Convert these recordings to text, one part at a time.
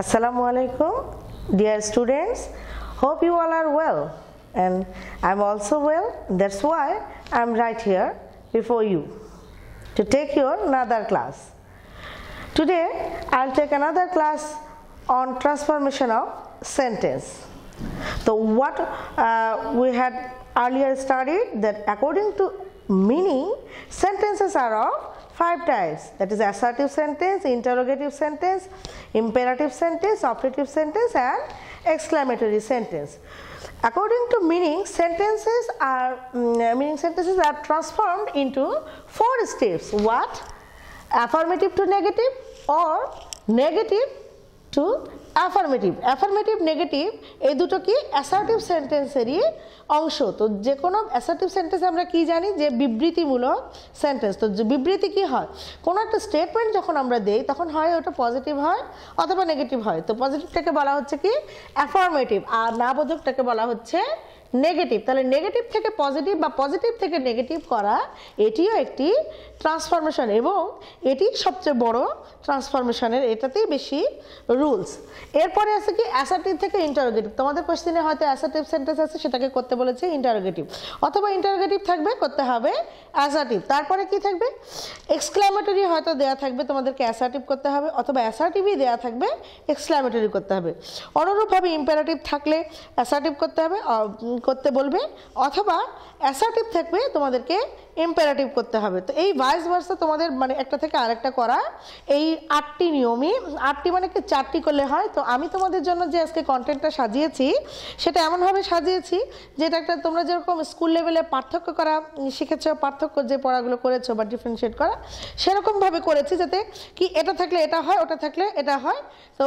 Assalamu alaikum, dear students. Hope you all are well, and I'm also well. That's why I'm right here before you to take your another class. Today I'll take another class on transformation of sentence. So what we had earlier studied, that according to meaning, sentences are of 5 types, that is assertive sentence, interrogative sentence, imperative sentence, operative sentence and exclamatory sentence. According to meaning, sentences are transformed into 4 steps. What? Affirmative to negative or negative to affirmative. Affirmative, negative এই দুটো কি assertive sentence এরই অংশ। তো যে কোনো assertive sentence আমরা কি জানি যে বিবৃতিমূলক সেন্টেন্স। তো বিবৃতি কি হয়, কোনো একটা স্টেটমেন্ট যখন আমরা দেই তখন হয় ওটা পজিটিভ হয় অথবা নেগেটিভ হয়। তো পজিটিভটাকে বলা হচ্ছে কি অ্যাফার্মেটিভ, আর না বোধকটাকে বলা হচ্ছে নেগেটিভ। তাহলে নেগেটিভ থেকে পজিটিভ বা পজিটিভ থেকে নেগেটিভ করা এটিও একটি ট্রান্সফরমেশন, এবং এটি সবচেয়ে বড় ট্রান্সফরমেশনের, এটাতেই বেশি রুলস। এরপরে আছে কি অ্যাসার্টিভ থেকে ইন্টারোগেটিভ। তোমাদের কোশ্চেনে হয়তো অ্যাসার্টিভ সেন্টেন্স আছে, সেটাকে করতে বলেছে ইন্টারোগেটিভ, অথবা ইন্টারোগেটিভ থাকবে করতে হবে অ্যাসার্টিভ। তারপরে কি থাকবে এক্সক্লামেটরি, হয়তো দেয়া থাকবে তোমাদেরকে অ্যাসার্টিভ করতে হবে, অথবা অ্যাসার্টিভই দেয়া থাকবে এক্সক্লামেটরি করতে হবে। অনুরূপভাবে ইম্পারেটিভ থাকলে অ্যাসার্টিভ করতে হবে, করতে বলবে, অথবা অ্যাসার্টিভ থাকবে তোমাদেরকে ইম্পারেটিভ করতে হবে। তো এই ভাইস ভার্সা তোমাদের মানে একটা থেকে আরেকটা করা, এই 8টি নিয়মই, 8টি মানে কি 4টি করলে হয়। তো আমি তোমাদের জন্য যে আজকে কন্টেন্টটা সাজিয়েছি সেটা এমনভাবে সাজিয়েছি যেটা একটা তোমরা যেরকম স্কুল লেভেলে পার্থক্য করা শিখেছো, পার্থক্য যে পড়াগুলো করেছো বা ডিফারেন্সিয়েট করা, সেরকমভাবে করেছি যাতে কি এটা থাকলে এটা হয়, ওটা থাকলে এটা হয়। তো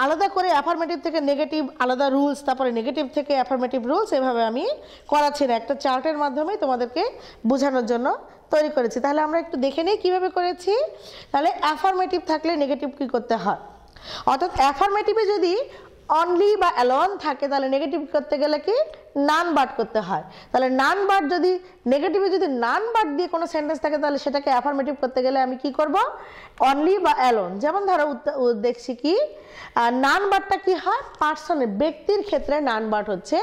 আলাদা করে অ্যাফার্মেটিভ থেকে নেগেটিভ আলাদা রুলস, তারপরে নেগেটিভ থেকে অ্যাফার্মেটিভ রুলস, এভাবে আমি করাচ্ছি না, একটা চার্টের মাধ্যমে তোমাদেরকে বোঝানোর জন্য তৈরি করেছি। তাহলে আমরা একটু দেখে নিই কীভাবে করেছি। তাহলে অ্যাফার্মেটিভ থাকলে নেগেটিভ কী করতে হয়, অর্থাৎ অ্যাফার্মেটিভে যদি অনলি বা অ্যালোন থাকে তাহলে নেগেটিভ করতে গেলে কি নান বাট করতে হয়। তাহলে নান বাট যদি নেগেটিভে যদি নান বাট দিয়ে কোনো সেন্টেন্স থাকে তাহলে সেটাকে অ্যাফার্মেটিভ করতে গেলে আমি কি করব, অনলি বা অ্যালোন। যেমন ধরো দেখছি কি নান বাটটা কি হয়, পার্সনের ব্যক্তির ক্ষেত্রে নান বাট হচ্ছে,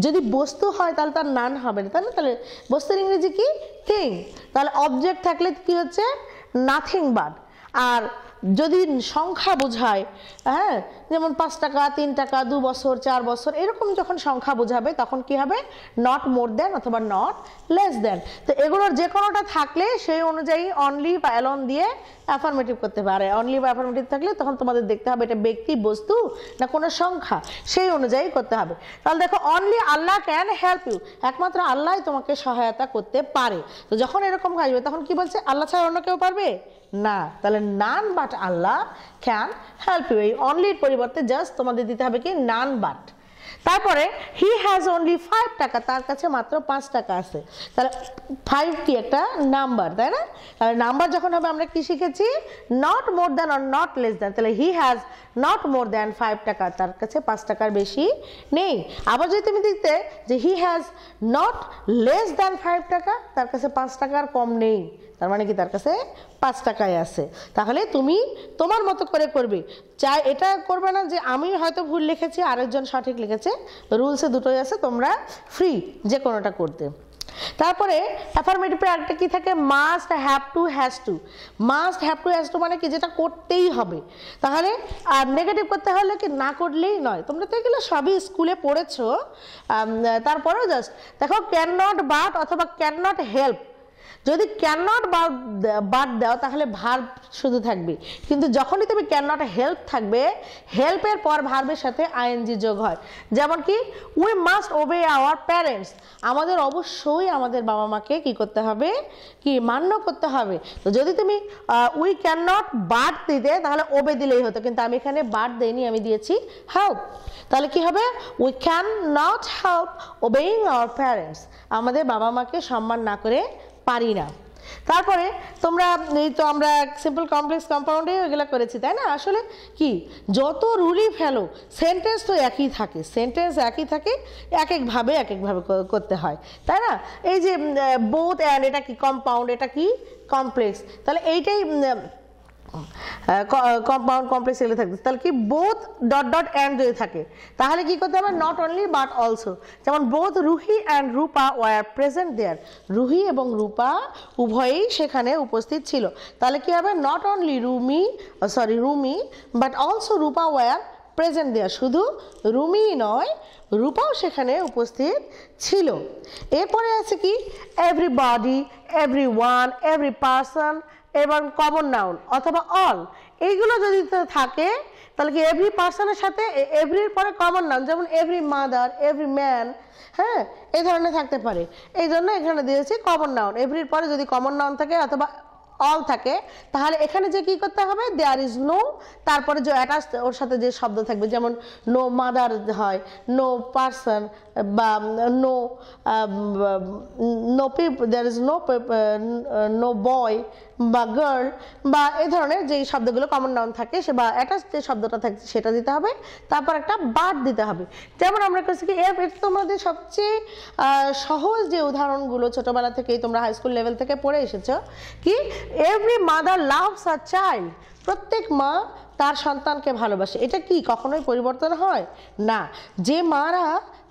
যদি বস্তু হয় তাহলে তার নান হবে না, তাই না? তাহলে বস্তুর ইংরেজি কি থিং। তাহলে অবজেক্ট থাকলে কি হচ্ছে নাথিং বাট। আর যদি সংখ্যা বোঝায়, হ্যাঁ, যেমন 5 টাকা, 3 টাকা, 2 বছর, 4 বছর, এরকম যখন সংখ্যা বোঝাবে তখন কি হবে নট মোর দেন অথবা নট লেস দেন। তো এগুলোর যে কোনোটা থাকলে সেই অনুযায়ী অনলি বা অ্যালোন দিয়ে অ্যাফার্মেটিভ করতে পারে। অনলি বা অ্যাফার্মেটিভ থাকলে তখন তোমাদের দেখতে হবে এটা ব্যক্তি, বস্তু না কোনো সংখ্যা, সেই অনুযায়ী করতে হবে। তাহলে দেখো only Allah can help you, একমাত্র আল্লাহ তোমাকে সহায়তা করতে পারে। তো যখন এরকম আসবে তখন কি বলছে, আল্লাহ ছাড়া অন্য কেউ পারবে না। তাহলে none but Allah can help you, এই অনলির পরিবর্তে জাস্ট তোমাদের দিতে হবে কি নান বাট। তারপরে হি হ্যাজ অনলি 5 টাকা, তার কাছে মাত্র 5 টাকা আছে। তাহলে 5 কি একটা নাম্বার, তাই না? তাহলে নাম্বার যখন হবে আমরা কি শিখেছি, not more than or not less than. তাহলে he has not more than 5 টাকা, তার কাছে 5 টাকার বেশি নেই। আবার যদি তুমি দেখতে যে হি হ্যাজ নট লেস দ্যান 5 টাকা, তার কাছে 5 টাকার কম নেই, তার মানে কি তার কাছে 5 টাকায় আছে। তাহলে তুমি তোমার মতো করে করবে, চাই এটা করবে না যে আমি হয়তো ভুল লিখেছি আরেকজন সঠিক লিখেছে, রুলসে দুটোই আছে, তোমরা ফ্রি যে কোনোটা করতে। তারপরে অ্যাফার্মেটিভে একটা কি থাকে, must, have to, has to. Must, have to, has to মানে কি যেটা করতেই হবে। তাহলে আর নেগেটিভ করতে হলে কি না করলেই নয়। তোমরা তো এগুলো সবই স্কুলে পড়েছো, তারপরেও জাস্ট দেখো ক্যান নট বাট অথবা ক্যান নট হেল্প। যদি ক্যান নট বাদ দাও তাহলে ভার্ব শুধু থাকবে, কিন্তু যখনই তুমি ক্যান নট হেল্প থাকবে, হেল্পের পর ভার্বের সাথে আইএনজি যোগ হয়। যেমন কি উই মাস্ট ওবে আওয়ার প্যারেন্টস, আমাদের অবশ্যই আমাদের বাবা মাকে কি করতে হবে, কি মান্য করতে হবে। তো যদি তুমি উই ক্যান নট বাট দিতে তাহলে ওবে দিলেই হতো, কিন্তু আমি এখানে বাট দেইনি, আমি দিয়েছি হেল্প। তাহলে কি হবে, we can not help ওবেইং our parents, আমাদের বাবা মাকে সম্মান না করে পারি না। তারপরে তোমরা এই তো আমরা সিম্পল কমপ্লেক্স কম্পাউন্ডে এগুলো করেছি, তাই না? আসলে কি যত রুলই ফেলো সেন্টেন্স তো একই থাকে, সেন্টেন্স একই থাকে, এক একভাবে করতে হয়, তাই না? এই যে বোথ অ্যান্ড, এটা কি কম্পাউন্ড, এটা কি কমপ্লেক্স। তাহলে এইটাই কম্পাউন্ড কমপ্লেক্স এগুলো থাকবে, তাহলে কি বোথ ডট ডট অ্যান্ড যদি থাকে তাহলে কি করতে হবে নট অনলি বাট অলসো, যেমন both Ruhi and Rupa were present there, Ruhi এবং রূপা উভয়েই সেখানে উপস্থিত ছিল, তাহলে কি হবে not only Rumi but also Rupa were present there, শুধু রুমি নয় রূপাও সেখানে উপস্থিত ছিল। এরপরে আছে কি এভরিবডি, এভরিওয়ান, এভরি পারসন এবং কমন নাউন অথবা অল, এইগুলো যদি থাকে তাহলে কি এভরি পারসনের সাথে এভরির পরে কমন নাউন, যেমন এভরি মাদার, এভরি ম্যান, হ্যাঁ এই ধরনের থাকতে পারে, এই জন্য এখানে দিয়েছি কমন নাউন। এভরির পরে যদি কমন নাউন থাকে অথবা অল থাকে তাহলে এখানে যে কি করতে হবে দেয়ার ইজ নো, তারপরে যে অ্যাটাচ ওর সাথে যে শব্দ থাকবে, যেমন নো মাদার হয়, নো পারসন বা নো দেয়ার ইজ নো বয় বা গার্ল বা এই ধরনের যে শব্দগুলো কমন নাউন থাকে সে বা অ্যাটাচ যে শব্দটা থাকে সেটা দিতে হবে, তারপর একটা বাট দিতে হবে। যেমন আমরা করছি কি এটা তোমাদের সবচেয়ে সহজ যে উদাহরণগুলো ছোটবেলা থেকেই তোমরা হাই স্কুল লেভেল থেকে পড়ে এসেছো, কি every mother loves a child, প্রত্যেক মা তার সন্তানকে ভালোবাসে, এটা কি কখনোই পরিবর্তন হয় না। যে মারা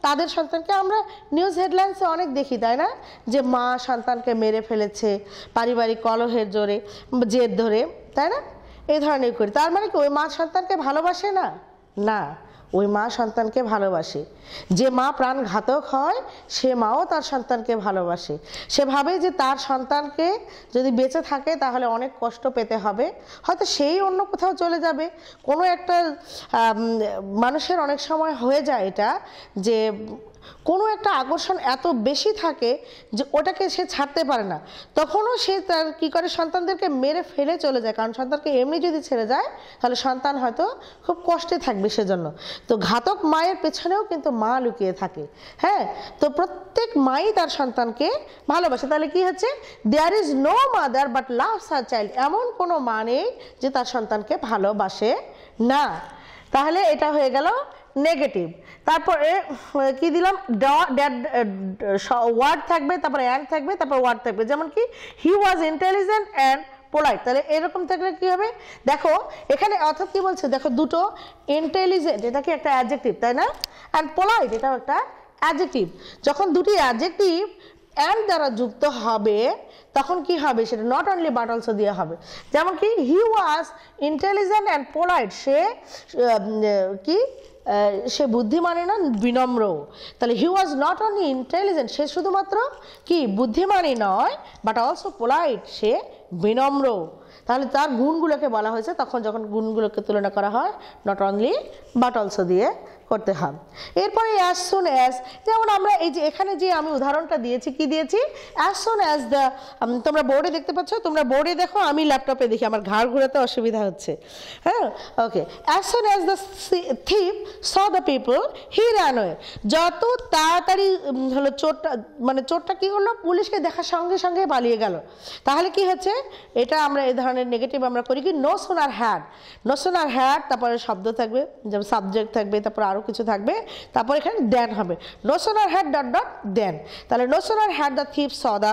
তাদের সন্তানকে আমরা নিউজ হেডলাইন্সে অনেক দেখি তাই না, যে মা সন্তানকে মেরে ফেলেছে পারিবারিক কলহের জের ধরে, তাই না, এই ধরনের করি, তার মানে কি ওই মা সন্তানকে ভালোবাসে না? না, ওই মা সন্তানকে ভালোবাসে। যে মা প্রাণঘাতক হয় সে মাও তার সন্তানকে ভালোবাসে, সে ভাবে যে তার সন্তানকে যদি বেঁচে থাকে তাহলে অনেক কষ্ট পেতে হবে, হয়তো সেই অন্য কোথাও চলে যাবে। কোনো একটা মানুষের অনেক সময় হয়ে যায় এটা যে কোনো একটা আকর্ষণ এত বেশি থাকে যে ওটাকে সে ছাড়তে পারে না, তখনও সে তার কী করে সন্তানদেরকে মেরে ফেলে চলে যায়, কারণ সন্তানকে এমনি যদি ছেড়ে যায় তাহলে সন্তান হয়তো খুব কষ্টে থাকবে সেজন্য। তো ঘাতক মায়ের পেছনেও কিন্তু মা লুকিয়ে থাকে, হ্যাঁ, তো প্রত্যেক মাই তার সন্তানকে ভালোবাসে। তাহলে কি হচ্ছে there is no mother but loves her child, এমন কোনো মা নেই যে তার সন্তানকে ভালোবাসে না। তাহলে এটা হয়ে গেল নেগেটিভ। তারপরে কি দিলাম ওয়ার্ড থাকবে, তারপরে অ্যান্ড থাকবে, তারপর ওয়ার্ড থাকবে, যেমন কি হি ওয়াজ ইন্টেলিজেন্ট অ্যান্ড পোলাইট, তাহলে এরকম থাকলে কি হবে দেখো এখানে অর্থাৎ কি বলছে দেখো দুটো, ইন্টেলিজেন্ট এটা কি একটা অ্যাডজেক্টিভ তাই না, অ্যান্ড পোলাইট এটাও একটা অ্যাডজেক্টিভ, যখন দুটি অ্যাডজেক্টিভ অ্যান্ড দ্বারা যুক্ত হবে তখন কি হবে সেটা নট অনলি বাট অলসো দিয়ে হবে। যেমন কি হি ওয়াজ ইন্টেলিজেন্ট অ্যান্ড পোলাইট, সে বুদ্ধিমানই না বিনম্র, তাহলে হি ওয়াজ নট অনলি ইন্টেলিজেন্ট, সে শুধুমাত্র কি বুদ্ধিমানই নয় বাট অলসো পোলাইট, সে বিনম্র, তাহলে তার গুণগুলোকে বলা হয়েছে, তখন যখন গুণগুলোকে তুলনা করা হয় নট অনলি বাট অলসো দিয়ে করতে হয়। এরপরে অ্যাজ সুন অ্যাজ, যেমন আমরা এই যে এখানে যে আমি উদাহরণটা দিয়েছি কি দিয়েছি অ্যাজ সুন অ্যাজ দ্য, তোমরা বোর্ডে দেখতে পাচ্ছ, তোমরা বোর্ডে দেখো আমি ল্যাপটপে দেখি, আমার ঘাড় ঘোরাতে অসুবিধা হচ্ছে, হ্যাঁ okay. As soon as the thief saw the people he ran away, যত তাড়াতাড়ি হলো চোরটা, মানে চোরটা কি হলো পুলিশকে দেখার সঙ্গে সঙ্গে পালিয়ে গেল, তাহলে কি হচ্ছে এটা আমরা এই ধরনের নেগেটিভ আমরা করি কি no sooner had, no sooner had, তারপরে শব্দ থাকবে যেমন সাবজেক্ট থাকবে, তারপর আরও কিছু থাকবে, তারপর এখানে দেন হবে no sooner had dot dot দেন, তাহলে no sooner had the thief saw the,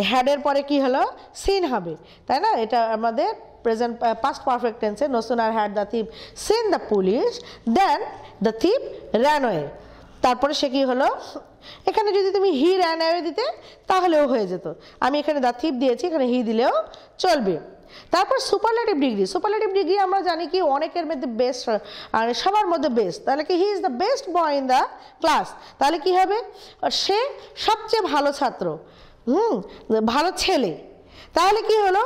হ্যাডের পরে কি হলো সিন হবে তাই না, এটা আমাদের প্রেজেন্ট পাস্ট পারফেক্ট টেন্সে no sooner had the thief seen the police than the thief ran away, তারপরে সে কি হলো এখানে যদি তুমি হি র্যান অ্যাওয়ে দিতে তাহলেও হয়ে যেত, আমি এখানে দ্য থিপ দিয়েছি, এখানে হি দিলেও চলবে। তারপর সুপারলেটিভ ডিগ্রি, সুপারলেটিভ ডিগ্রি আমরা জানি কি অনেকের মধ্যে বেস্ট, আর সবার মধ্যে বেস্ট, তাহলে কি he is the best boy in the class, তাহলে কি হবে সে সবচেয়ে ভালো ছাত্র, ভালো ছেলে, তাহলে কি হলো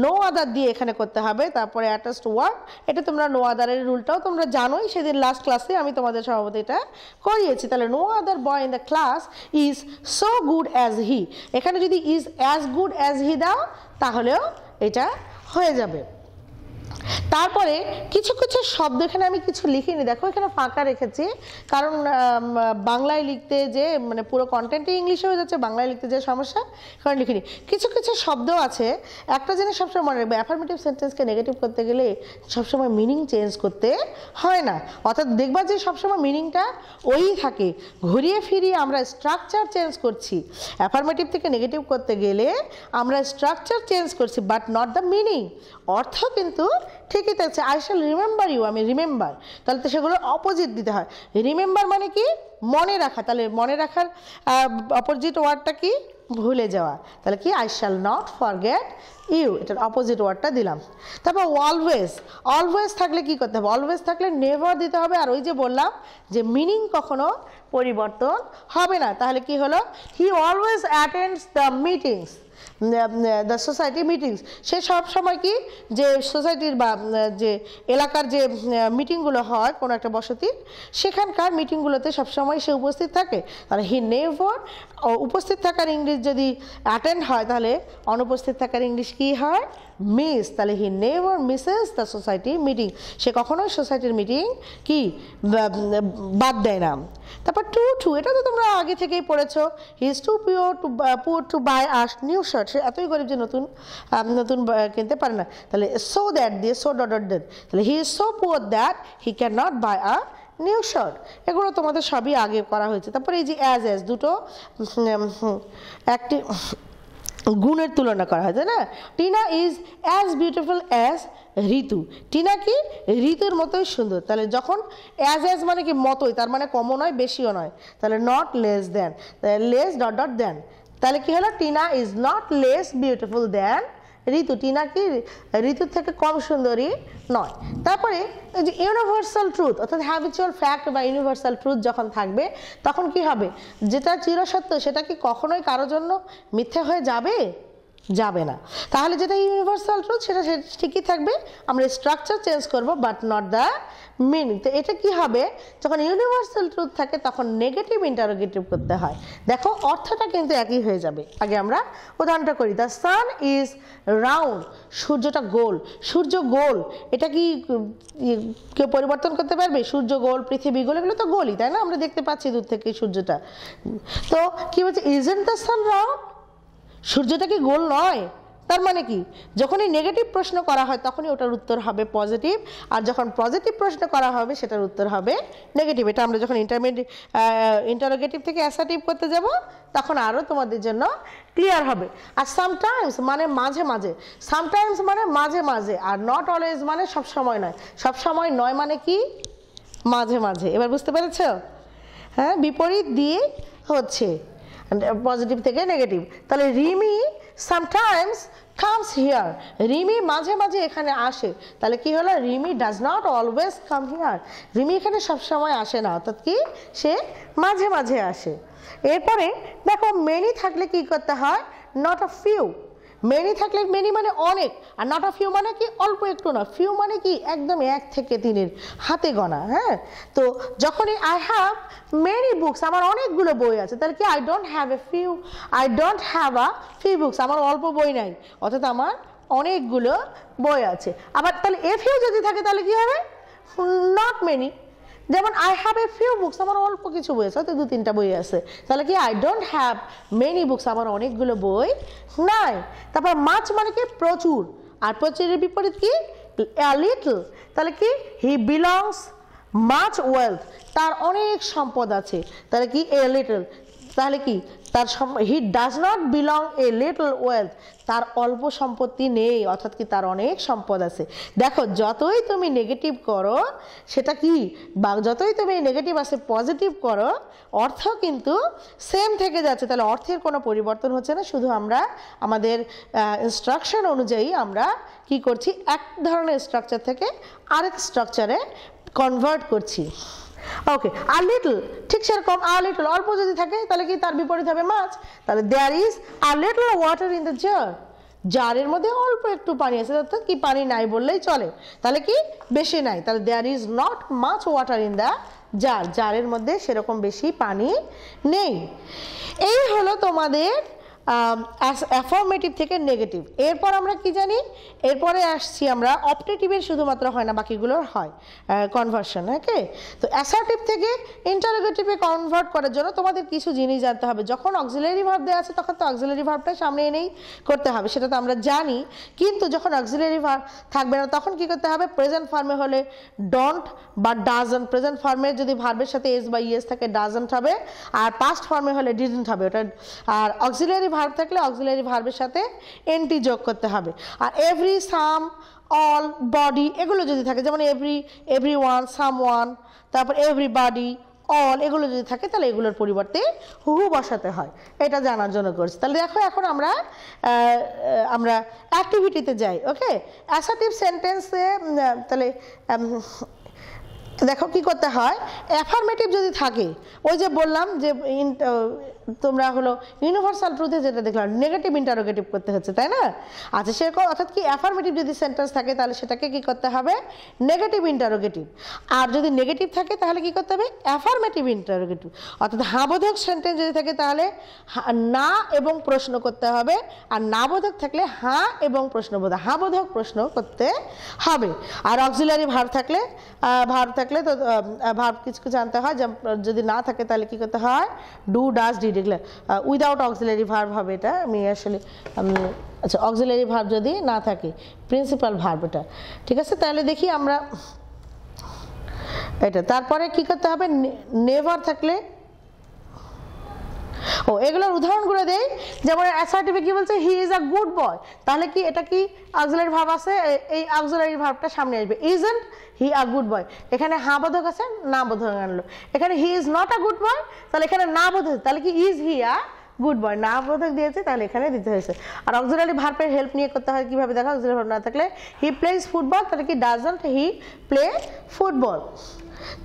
নো আদার দিয়ে এখানে করতে হবে, তারপরে অ্যাটাচড ওয়ার্ড, এটা তোমরা নো আদারের রুলটাও তোমরা জানোই, সেদিন লাস্ট ক্লাসে আমি তোমাদের সভাপতি এটা করিয়েছি। তাহলে no other boy in the class is so good as he, এখানে যদি is as good as he দাও তাহলেও এটা হয়ে যাবে। তারপরে কিছু কিছু শব্দ এখানে আমি কিছু লিখিনি, দেখো এখানে ফাঁকা রেখেছি, কারণ বাংলায় লিখতে যে মানে পুরো কন্টেন্টই ইংলিশে হয়ে যাচ্ছে, বাংলায় লিখতে যে সমস্যা, কারণ লিখিনি। কিছু কিছু শব্দ আছে, একটা জিনিস সবসময় মনে রাখবে, অ্যাফার্মেটিভ সেন্টেন্সকে নেগেটিভ করতে গেলে সবসময় মিনিং চেঞ্জ করতে হয় না, অর্থাৎ দেখবা যে সবসময় মিনিংটা ওই থাকে, ঘুরিয়ে ফিরিয়ে আমরা স্ট্রাকচার চেঞ্জ করছি। অ্যাফার্মেটিভ থেকে নেগেটিভ করতে গেলে আমরা স্ট্রাকচার চেঞ্জ করছি, বাট নট দ্য মিনিং। অর্থ কিন্তু ঠিকই থাকছে। আই শ্যাল রিমেম্বার ইউ, আমি রিমেম্বার, তাহলে তো সেগুলো অপোজিট দিতে হয়। রিমেম্বার মানে কি? মনে রাখা, তাহলে মনে রাখার অপোজিট ওয়ার্ডটা কি? ভুলে যাওয়া। তাহলে কি? I shall not forget you, এটার অপোজিট ওয়ার্ডটা দিলাম। তারপর অলওয়েজ, অলওয়েজ থাকলে কি করতে হবে? অলওয়েজ থাকলে নেভার দিতে হবে। আর ওই যে বললাম যে মিনিং কখনো পরিবর্তন হবে না। তাহলে কি হলো? He always attends the meetings, the society meetings, সে সব সময় কি যে সোসাইটির বা যে এলাকার যে মিটিংগুলো হয় কোনো একটা বসতির, সেখানকার মিটিংগুলোতে সবসময় সে উপস্থিত থাকে। তাহলে হি নেভার, উপস্থিত থাকার ইংলিশ যদি অ্যাটেন্ড হয় তাহলে অনুপস্থিত থাকার ইংলিশ কি হয়? মিস। তাহলে he never misses the society meeting, সে কখনোই সোসাইটির মিটিং কি বাদ দেয় না। তারপর টু টু, এটা তো তোমরা আগে থেকেই পড়েছো। He is too poor to buy a new shirt, সে এতই গরিব যে নতুন কিনতে পারে না। তাহলে সো দ্যাট দিয়ে সো ডট ডট দেন, তাহলে he is so poor that he can not buy a new shirt. এগুলো তোমাদের সবই আগে করা হয়েছে। তারপরে এই যে অ্যাজ অ্যাজ, দুটো একটি গুণের তুলনা করা হয়, তাই না? Tina is as beautiful as Ritu, Tina কি ঋতুর মতোই সুন্দর। তাহলে যখন অ্যাজ মানে কি মতোই, তার মানে কমও নয় বেশিও নয়, তাহলে not less than, less dot dot দেন, তাহলে কি হলো? Tina is not less beautiful than Ritu, Tina কি ঋতুর থেকে কম সুন্দরী নয়। তারপরে এই যে ইউনিভার্সাল ট্রুথ, অর্থাৎ হ্যাবিচুয়াল ফ্যাক্ট বা ইউনিভার্সাল ট্রুথ যখন থাকবে তখন কি হবে? যেটা চিরসত্য সেটা কি কখনোই কারোর জন্য মিথ্যে হয়ে যাবে? যাবে না। তাহলে যেটা ইউনিভার্সাল ট্রুথ সেটা ঠিকই থাকবে, আমরা স্ট্রাকচার চেঞ্জ করব বাট নট দ্য মিনিং। তো এটা কি হবে? যখন ইউনিভার্সাল ট্রুথ থাকে তখন নেগেটিভ ইন্টারোগেটিভ করতে হয়। দেখো অর্থটা কিন্তু একই হয়ে যাবে। আগে আমরা উদাহরণটা করি। দ্য সান ইজ রাউন্ড, সূর্যটা গোল, সূর্য গোল, এটা কি কেউ পরিবর্তন করতে পারবে? সূর্য গোল, পৃথিবী গোল, এগুলো তো গোলই, তাই না? আমরা দেখতে পাচ্ছি দূর থেকে সূর্যটা। তো কি বলছে? ইজন্ট দ্য সান রাউন্ড, সূর্যটা কি গোল নয়? তার মানে কি? যখনই নেগেটিভ প্রশ্ন করা হয় তখনই ওটার উত্তর হবে পজিটিভ, আর যখন পজিটিভ প্রশ্ন করা হবে সেটার উত্তর হবে নেগেটিভ। এটা আমরা যখন ইন্টারোগেটিভ থেকে অ্যাসার্টিভ করতে যাব তখন আরও তোমাদের জন্য ক্লিয়ার হবে। আর সামটাইমস মানে মাঝে মাঝে, সামটাইমস মানে মাঝে মাঝে, আর নট অলওয়েজ মানে সবসময় নয়। সবসময় নয় মানে কি? মাঝে মাঝে। এবার বুঝতে পেরেছ? হ্যাঁ, বিপরীত দিয়ে হচ্ছে পজিটিভ থেকে নেগেটিভ। তাহলে Rimi sometimes comes here, Rimi মাঝে মাঝে এখানে আসে। তাহলে কি হলো? Rimi does not always come here, Rimi এখানে সবসময় আসে না, অর্থাৎ কি সে মাঝে মাঝে আসে। এরপরে দেখো মেনি থাকলে কি করতে হয়? নট আ ফিউ, মেনি থাকলে মেনি মানে অনেক, আর নট আ ফিউ মানে কি অল্প একটু না, ফিউ মানে কি একদম 1 থেকে 3-এর হাতে গোনা। হ্যাঁ, তো যখনই আই হ্যাভ মেনি বুকস, আমার অনেকগুলো বই আছে, তাহলে কি? I don't have a few, I don't have a few books, আমার অল্প বই নাই, অর্থাৎ আমার অনেকগুলো বই আছে। আবার তাহলে এ ফিউ যদি থাকে তাহলে কি হবে? Not many. যেমন I have a few books, আমার অল্প কিছু বই আছে, হয়তো 2-3টা বই আছে, তাহলে কি? I don't have many books, আমার অনেকগুলো বই নাই। তারপর মাছ মানে কি? প্রচুর, আর প্রচুরের বিপরীত কি? a little, তাহলে কি? হি বিলংস মাচ ওয়েলথ, তার অনেক সম্পদ আছে, তাহলে কি? a little, তাহলে কি? তার he does not belong a little wealth, তার অল্প সম্পত্তি নেই, অর্থাৎ কি তার অনেক সম্পদ আছে। দেখো যতই তুমি নেগেটিভ করো সেটা কি, বা যতই তুমি নেগেটিভ আসে পজিটিভ করো, অর্থ কিন্তু সেম থেকে যাচ্ছে। তাহলে অর্থের কোনো পরিবর্তন হচ্ছে না, শুধু আমরা আমাদের ইনস্ট্রাকশন অনুযায়ী আমরা কি করছি? এক ধরনের স্ট্রাকচার থেকে আরেক স্ট্রাকচারে কনভার্ট করছি। ওকে, আর লিটল ঠিক সেরকম, আর লিটল অল্প যদি থাকে তাহলে কি তার বিপরীত হবে মাছ। তাহলে there is a little water in the jar, জারের মধ্যে অল্প একটু পানি আছে, অর্থাৎ কি পানি নাই বললেই চলে, তাহলে কি বেশি নাই। তাহলে there is not much water in the jar, জারের মধ্যে সেরকম বেশি পানি নেই। এই হলো তোমাদের অ্যাফার্মেটিভ থেকে নেগেটিভ। এরপর আমরা কি জানি, এরপরে আসছি আমরা অপটেটিভের শুধুমাত্র হয় না, বাকিগুলোর হয় কনভার্সন। ওকে, তো অ্যাসার্টিভ থেকে ইন্টারোগেটিভে কনভার্ট করার জন্য তোমাদের কিছু জিনিস জানতে হবে। যখন অক্সিলারি ভার্ব দেওয়া আছে তখন তো অক্সিলারি ভার্বটা সামনে এনেই করতে হবে, সেটা তো আমরা জানি। কিন্তু যখন অক্সিলারি ভার্ব থাকবে না তখন কি করতে হবে, প্রেজেন্ট ফর্মে হলে ডোন্ট বা ডাজন্ট, প্রেজেন্ট ফর্মের যদি ভার্বের সাথে এস বা ইএস থাকে ডাজন্ট হবে, আর পাস্ট ফর্মে হলে ডিডন্ট হবে ওটা। আর অক্সিলারি ভার্ব থাকলে অক্সিলারি ভার্বের সাথে এনটি যোগ করতে হবে। আর এভরি, সাম, অল, বডি এগুলো যদি থাকে, যেমন এভরি ওয়ান, সাম ওয়ান, তারপর এভরিবডি, অল এগুলো যদি থাকে তাহলে এগুলোর পরিবর্তে হু বসাতে হয়। এটা জানার জন্য করছি। তাহলে দেখো এখন আমরা অ্যাক্টিভিটিতে যাই। ওকে, অ্যাসার্টিভ সেন্টেন্সে তাহলে দেখো কি করতে হয়, অ্যাফার্মেটিভ যদি থাকে, ওই যে বললাম যে তোমরা হলো ইউনিভার্সাল ট্রুথে যেটা দেখলাম নেগেটিভ ইন্টারোগেটিভ করতে হচ্ছে, তাই না? আচ্ছা, সেরকম অর্থাৎ কি অ্যাফার্মেটিভ যদি সেন্টেন্স থাকে তাহলে সেটাকে কি করতে হবে, নেগেটিভ ইন্টারোগেটিভ। আর যদি নেগেটিভ থাকে তাহলে কি করতে হবে, অ্যাফার্মেটিভ ইন্টারোগেটিভ। অর্থাৎ হাবোধক সেন্টেন্স যদি থাকে তাহলে না এবং প্রশ্ন করতে হবে, আর না বোধক থাকলে হ্যাঁ এবং প্রশ্নবোধক, হাবোধক প্রশ্ন করতে হবে। আর অক্সিলারি ভার্ব থাকলে তো ভার্ব কিছু জানতে হয়, যদি না থাকে তাহলে কি করতে হয়, ডু, ডাজ, ডিড এগুলো উইদাউট অক্সিলারি ভার্ব হবে। এটা আমি আসলে আচ্ছা, অক্সিলারি ভার্ব যদি না থাকে, প্রিন্সিপাল ভার্ব এটা, ঠিক আছে? তাহলে দেখি আমরা এটা। তারপরে কি করতে হবে, নেভার থাকলে, ও এগুলোর উদাহরণগুলো দেই। যেমন অ্যাসার্টিভে কি বলছে, he is a good boy, তাহলে কি এটা কি অক্সিলারি ভার্ব আছে, এই অক্সিলারি ভার্বটা সামনে আসবে, isn't he a good boy. এখানে হা বোধক আছে, না বোধক আনলো। এখানে he is not a good boy, তাহলে এখানে না বোধক, তাহলে কি is he a good boy, না বোধক দিয়েছে তাহলে এখানে দিতে হয়েছে। আর অক্সিলারি ভার্বের হেল্প নিয়ে করতে হয় কিভাবে, দেখো অক্সিলারি ভার্ব না থাকলে হি প্লেজ ফুটবল, তাহলে কি ডাজন্ট হি প্লে ফুটবল।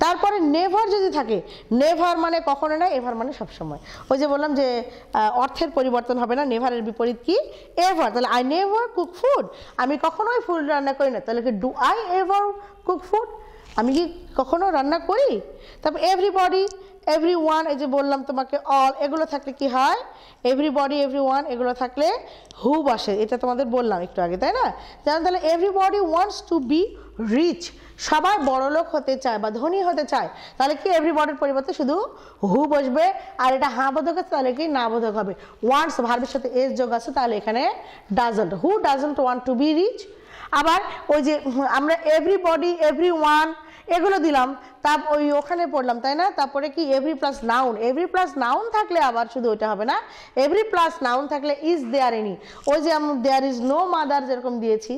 তারপরে নেভার যদি থাকে, নেভার মানে কখনো না, এভার মানে সবসময়। ওই যে বললাম যে অর্থের পরিবর্তন হবে না, নেভারের বিপরীত কি, এভার। তাহলে আই নেভার কুক ফুড, আমি কখনোই ফুড রান্না করি না, তাহলে কি do I ever cook food, আমি কি কখনো রান্না করি। তারপর এভরিবডি, এভরি ওয়ান, এই যে বললাম তোমাকে অল এগুলো থাকলে কি হয়, এভরিবডি, এভরি ওয়ান এগুলো থাকলে হু বসে, এটা তোমাদের বললাম একটু আগে, তাই না? যেমন তাহলে everybody wants to be rich, সবাই বড়লোক হতে চায় বা ধনী হতে চায়, তাহলে কি এভরিবডির পরিবর্তে শুধু হু বসবে। আর এটা হ্যাঁ বোধক আছে, তাহলে কি না বোধক হবে। ওয়ান্টস ভার্বের সাথে এস যোগ আছে, তাহলে এখানে doesn't, who doesn't want to be rich. আবার ওই যে আমরা এভরিবডি, এভরি ওয়ান এগুলো দিলাম, ওখানে পড়লাম, তাই না? তারপরে কি every plus noun, every plus noun থাকলে আবার শুধু ওইটা হবে না, এভরি প্লাস নাউন থাকলে ইজ দেয়ার এনি, ওই যে দেয়ার ইজ নো মাদার যেরকম দিয়েছি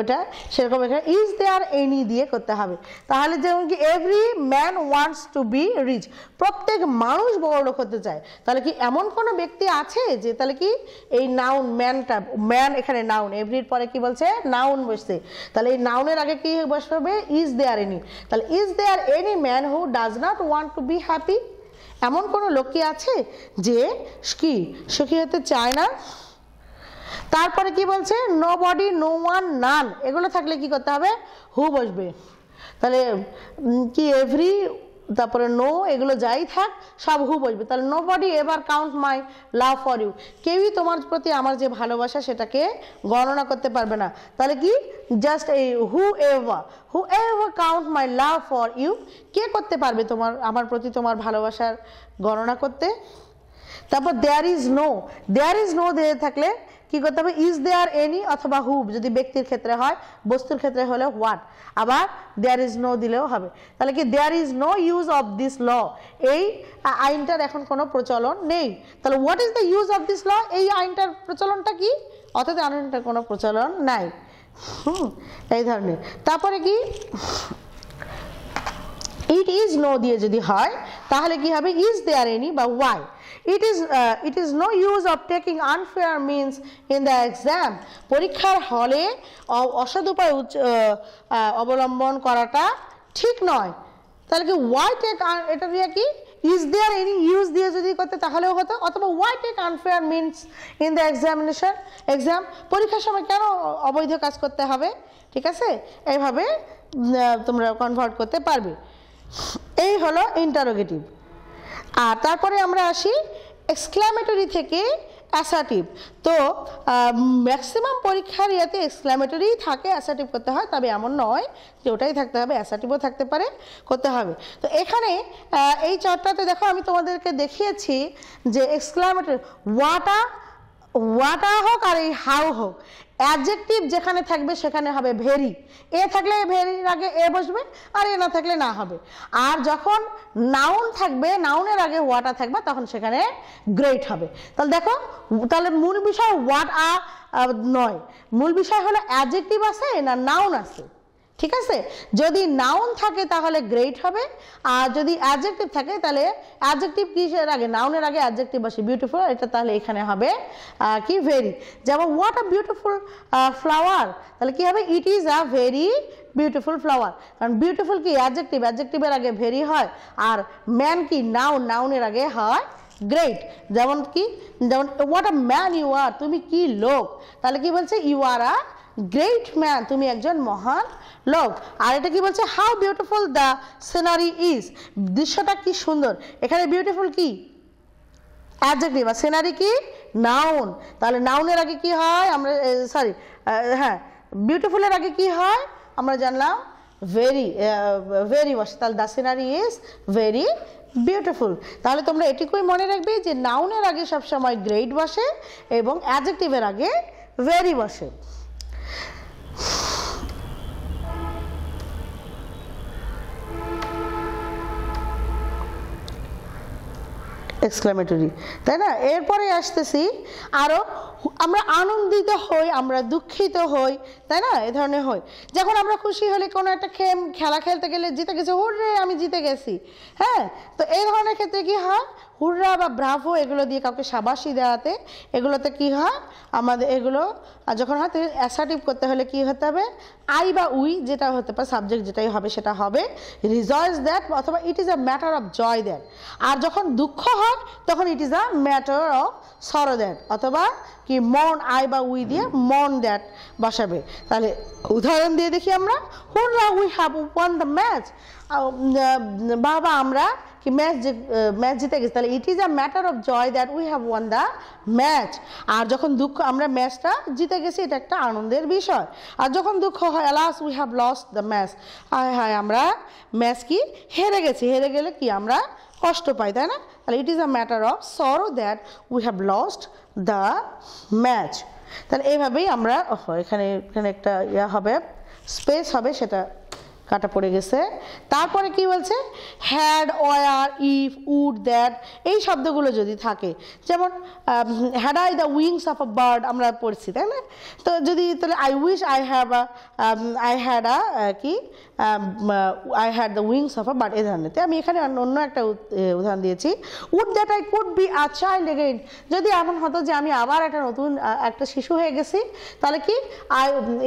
ওটা, সেরকম এখানে ইজ দেয়ার এনি দিয়ে করতে হবে। তাহলে যেমন কি every man wants to be rich, প্রত্যেক মানুষ বড়লোক হতে চায়, তাহলে কি এমন কোনো ব্যক্তি আছে যে, তাহলে কি এই নাউন ম্যানটা, ম্যান এখানে নাউন, এভরির পরে কি বলছে, নাউন বসছে, তাহলে এই নাউনের আগে কি বসবে, ইজ দেয়ার এনি। তাহলে is there any man who does not want to be happy, এমন কোনো লোক কি আছে যে কি সুখী হতে চায় না। তারপরে কি বলছে, নো বডি, নো ওয়ান, নান এগুলো থাকলে কি করতে হবে, হু বসবে। তাহলে কি এভরি, তারপরে নো এগুলো যাই থাক সব হু বসবে। তাহলে nobody ever count my love for you, কেউই তোমার প্রতি আমার যে ভালোবাসা সেটাকে গণনা করতে পারবে না। তাহলে কি জাস্ট এই who ever count my love for you, কে করতে পারবে আমার প্রতি তোমার ভালোবাসার গণনা করতে। তারপর দেয়ার ইজ নো দিয়ে থাকলে কি করতে হবে, ইজ দেয়ার এনি অথবা হু, যদি ব্যক্তির ক্ষেত্রে হয়, বস্তুর ক্ষেত্রে হলে হোয়াট, আবার দেয়ার ইজ নো দিলেও হবে। তাহলে কি there is no use of this law, এই আইনটার এখন কোনো প্রচলন নেই। তাহলে what is the use of this law, এই আইনটার প্রচলনটা কি, অর্থাৎ আইনটার কোনো প্রচলন নাই, এই ধরনের। তারপরে কি ইট ইজ নো দিয়ে যদি হয় তাহলে কি হবে, ইজ দেয়ার এনি বা Y. It is no use of taking unfair means in the exam, পরীক্ষার হলে অসৎ উপায় অবলম্বন করাটা ঠিক নয়। তাহলে কি ওয়াই টেক, এটা দিয়ে কি ইজ দেয়ার এনি ইউজ দিয়ে যদি করতে তাহলেও হতো, অথবা why take unfair means in the exam, পরীক্ষার সময় কেন অবৈধ কাজ করতে হবে, ঠিক আছে? এইভাবে তোমরা কনভার্ট করতে পারবে। এই হলো ইন্টারোগেটিভ। আর তারপরে আমরা আসি এক্সক্লামেটরি থেকে অ্যাসার্টিভ। তো ম্যাক্সিমাম পরীক্ষার ইয়েতে এক্সক্লামেটরি থাকে, অ্যাসার্টিভ করতে হয়, তবে এমন নয় যে ওটাই থাকতে হবে, অ্যাসার্টিভও থাকতে পারে, করতে হবে। তো এখানে এই চারটাতে দেখো আমি তোমাদেরকে দেখিয়েছি যে এক্সক্লামেটরি ওয়াটা হোক আর এই হাউ হোক, অ্যাডজেক্টিভ যেখানে থাকবে সেখানে হবে ভেরি, এ থাকলে ভেরির আগে এ বসবে, আর এ না থাকলে না হবে। আর যখন নাউন থাকবে, নাউনের আগে ওয়াটা থাকবে, তখন সেখানে গ্রেট হবে। তাহলে দেখো, তাহলে মূল বিষয় ওয়াট নয়, মূল বিষয় হলো অ্যাডজেক্টিভ আছে না নাউন আছে, ঠিক আছে? যদি নাউন থাকে তাহলে গ্রেট হবে, আর যদি অ্যাডজেক্টিভ থাকে তাহলে অ্যাডজেক্টিভ কিসের আগে, নাউনের আগে অ্যাডজেক্টিভ বসে, বিউটিফুল, এটা তাহলে এখানে হবে কি ভেরি। যেমন হোয়াট আ বিউটিফুল ফ্লাওয়ার, তাহলে কি হবে, ইট is a very beautiful flower, কারণ বিউটিফুল কি অ্যাডজেক্টিভ, অ্যাডজেক্টিভের আগে ভেরি হয়, আর ম্যান কি নাউন, নাউনের আগে হয় গ্রেট। যেমন কি, যেমন what a man you are, তুমি কি লোক, তাহলে কি বলছে, you are a great man, তুমি একজন মহান লোক। আর এটা কি বলছে, how beautiful the scenery is, দৃশ্যটা কি সুন্দর, এখানে বিউটিফুল কি অ্যাডজেক্টিভ, আর সিনারি কি নাউন, তাহলে নাউনের আগে কি হয়, আমরা সরি হ্যাঁ বিউটিফুলের আগে কি হয় আমরা জানলাম, ভেরি, ভেরি বসে, তাহলে the scenery is very beautiful. তাহলে তোমরা এটুকুই মনে রাখবে যে নাউনের আগে সবসময় গ্রেট বসে এবং অ্যাডজেক্টিভের আগে ভেরি বসে। এক্সক্লামেটরি, তাই না? এরপরে আসতেছি আরও, আমরা আনন্দিত হই, আমরা দুঃখিত হই, তাই না, এ ধরনের হই। যখন আমরা খুশি হলে কোনো একটা খেলা খেলতে গেলে জিতে গেছে, হুররে আমি জিতে গেছি, হ্যাঁ, তো এই ধরনের ক্ষেত্রে কি হয়, হুররা বা ব্রাভো এগুলো দিয়ে কাউকে শাবাশি দেওয়াতে, এগুলোতে কি হয় আমাদের, এগুলো যখন হয় অ্যাসার্টিভ করতে হলে কি হতে হবে, আই বা উই যেটা হতে পারে, সাবজেক্ট যেটাই হবে সেটা হবে রিজয়েস দ্যাট, অথবা it is a matter of joy that. আর যখন দুঃখ হয় তখন it is a matter of sorrow that, অথবা কি মন, আই বা উই দিয়ে মন দ্যাট বসাবে। তাহলে উদাহরণ দিয়ে দেখি আমরা, hurrah we have won the match, বাবা আমরা কি ম্যাচ জিতে গেছি, তাহলে it is a matter of joy that we have won the match. আর যখন দুঃখ, আমরা ম্যাচটা জিতে গেছি, এটা একটা আনন্দের বিষয়। আর যখন দুঃখ হয়, alas we have lost the match, হায় হায় আমরা ম্যাচ কি হেরে গেছি, হেরে গেলে কি আমরা কষ্ট পাই, তাই না? তাহলে it is a matter of sorrow that we have lost the match. তাহলে এইভাবেই আমরা, এখানে একটা ইয়া হবে, স্পেস হবে, সেটা কাটা পড়ে গেছে। তারপরে কি বলছে, had, were, if, would, that, এই শব্দগুলো যদি থাকে, যেমন had I the wings of a bird আমরা পড়ছি, তাই না? তো যদি তাহলে I wish I had the wings of a bird, এই ধরনের। আমি এখানে অন্য একটা উদাহরণ দিয়েছি, would that I could be a child again, যদি এমন হতো যে আমি আবার একটা নতুন একটা শিশু হয়ে গেছি, তাহলে কি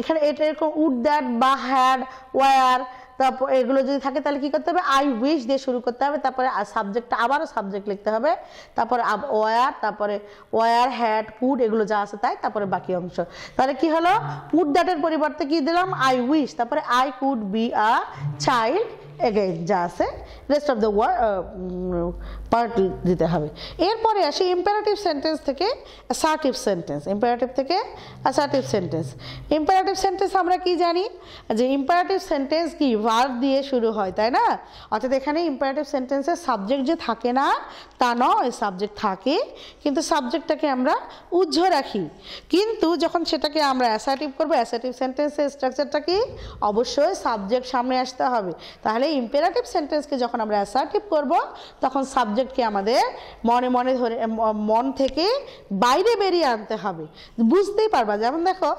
এখানে এটা এরকম উড দ্যাট বা হ্যাড, ওয়ার, তারপর এগুলো যদি থাকে তাহলে কি করতে হবে, আই উইশ দিয়ে শুরু করতে হবে, তারপরে সাবজেক্টটা আবারও সাবজেক্ট লিখতে হবে, তারপরে ওয়ার, তারপরে ওয়ার, হ্যাড, কুড, এগুলো যা আছে তাই, তারপরে বাকি অংশ। তাহলে কি হলো, উড দ্যাটের পরিবর্তে কি দিলাম, আই উইশ, তারপরে I could be a child again, যা আছে রেস্ট অফ দ্য পার্ট দিতে হবে। এরপরে আসি ইম্পারেটিভ সেন্টেন্স থেকে অ্যাসার্টিভ সেন্টেন্স, ইম্পারেটিভ থেকে অ্যাসার্টিভ সেন্টেন্স। ইম্পারেটিভ সেন্টেন্স আমরা কি জানি, যে ইম্পারেটিভ সেন্টেন্স কি ভার্ব দিয়ে শুরু হয়, তাই না? অর্থাৎ এখানে ইম্পারেটিভ সেন্টেন্সের সাবজেক্ট যে থাকে না তা নয়, সাবজেক্ট থাকে, কিন্তু সাবজেক্টটাকে আমরা উজ্জ রাখি। কিন্তু যখন সেটাকে আমরা অ্যাসার্টিভ করবো, অ্যাসার্টিভ সেন্টেন্সের স্ট্রাকচারটা কি, অবশ্যই সাবজেক্ট সামনে আসতে হবে। তাহলে ইম্পারেটিভ সেন্টেন্সকে যখন আমরা অ্যাসার্টিভ করব, তখন সাবজেক্টকে আমাদের মনে মনে ধরে, মন থেকে বাইরে বেরিয়ে আনতে হবে, বুঝতেই পারবা। যেমন দেখো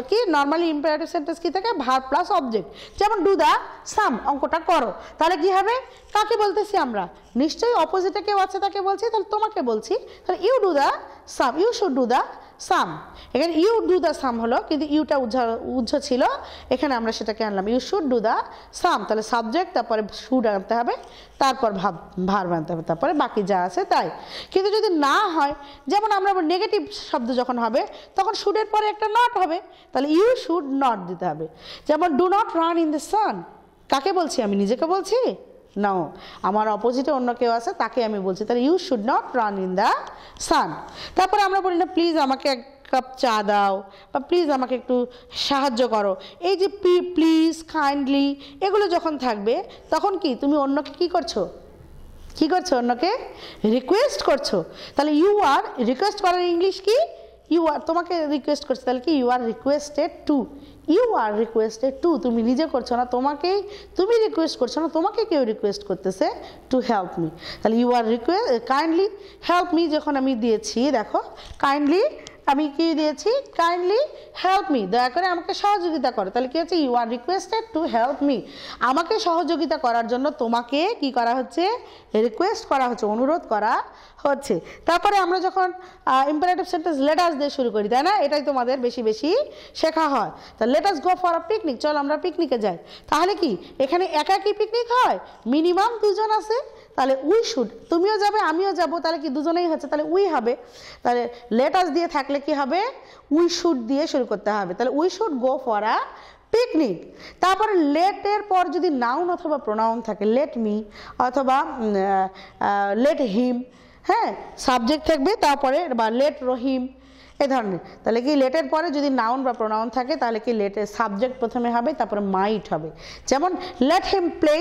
কি নর্মালি ইম্পারেটিভ সেন্টেন্স কি থাকে, ভার্ব প্লাস অবজেক্ট, যেমন ডু দ্য সাম, অঙ্কটা করো, তাহলে কি হবে, কাকে বলতেছি আমরা, নিশ্চয়ই অপোজিটে কেউ আছে তাকে বলছি, তাহলে তোমাকে বলছি, তাহলে you do the sum, you should do the sum. এখানে ইউ ডু দ্য সাম হলো, কিন্তু ইউটা উজ্জ ছিল, এখানে আমরা সেটাকে আনলাম ইউ শুড ডু দ্য সাম। তাহলে সাবজেক্ট, তারপরে শুড আনতে হবে, তারপর ভার্ব আনতে হবে, তারপরে বাকি যা আছে তাই। কিন্তু যদি না হয়, যেমন আমরা নেগেটিভ শব্দ যখন হবে, তখন শুডের পরে একটা নট হবে, তাহলে ইউ শুড নট দিতে হবে। যেমন do not run in the সান, কাকে বলছি আমি, নিজেকে বলছি নো, আমার অপোজিটে অন্য কেউ আছে তাকে আমি বলছি, তাহলে you should not run in the sun. তারপরে আমরা বলি না প্লিজ আমাকে এক কাপ চা দাও, বা প্লিজ আমাকে একটু সাহায্য করো। এই যে প্লিজ, কাইন্ডলি এগুলো যখন থাকবে তখন কি তুমি অন্যকে কী করছো, কী করছো, অন্যকে রিকোয়েস্ট করছো। তাহলে ইউ আর রিকোয়েস্ট করার ইংলিশ কি, ইউ আর, তোমাকে রিকোয়েস্ট করছে, তাহলে কি you are requested to, you are requested to, তুমি নিজে করছো না, তোমাকেই, তুমি রিকোয়েস্ট করছো না, তোমাকে কেউ রিকোয়েস্ট করতেছে টু হেল্প মি। তাহলে you are kindly help me যখন আমি দিয়েছি, দেখো কাইন্ডলি আমি কি দিয়েছি, কাইন্ডলি হেল্প মি, দয়া করে আমাকে সহযোগিতা করো। তাহলে কি হচ্ছে, you are requested to help me, আমাকে সহযোগিতা করার জন্য তোমাকে কি করা হচ্ছে, রিকোয়েস্ট করা হচ্ছে, অনুরোধ করা হচ্ছে। তারপরে আমরা যখন ইম্পারেটিভ সেন্টেন্স লেট আস দিয়ে শুরু করি, তাই না, এটাই তোমাদের বেশি বেশি শেখা হয়। তা let us go for a picnic, চল আমরা পিকনিকে যাই। তাহলে কি এখানে একা কি পিকনিক হয়, মিনিমাম দুজন আছে, তাহলে উই শুড, তুমিও যাবে আমিও যাব, তাহলে কি দুজনেই হচ্ছে, তাহলে উই হবে। তাহলে লেট আস দিয়ে থাকলে কি হবে, উই শুড দিয়ে শুরু করতে হবে, তাহলে we should go for a picnic. তারপরে লেটের পর যদি নাউন অথবা প্রোনাউন থাকে, লেট মি অথবা লেট হিম, হ্যাঁ সাবজেক্ট থাকবে, তারপরে বা লেট রহিম এই ধরনের। তাহলে কি লেটের পরে যদি নাউন বা প্রোনাউন থাকে তাহলে কি লেটের সাবজেক্ট প্রথমে হবে, তারপরে মাইট হবে। যেমন লেট হিম প্লে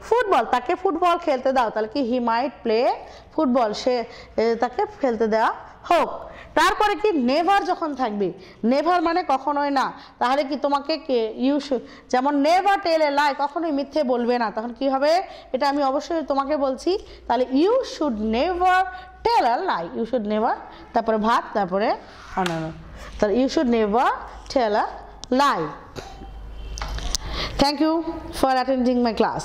ফুটবল, তাকে ফুটবল খেলতে দাও, তাহলে কি হি মাইট প্লে ফুটবল, সে তাকে খেলতে দেওয়া হোক। তারপরে কি নেভার যখন থাকবে, নেভার মানে কখনোই না, তাহলে কি তোমাকে ইউ শুড, যেমন নেভার টেল এ লাই, কখনোই মিথ্যে বলবে না, তখন কি হবে, এটা আমি অবশ্যই তোমাকে বলছি, তাহলে you should never tell a lie, you should never, তারপরে ভাত, তারপরে অন্যান্য, তাহলে you should never tell a lie. Thank you for attending my class.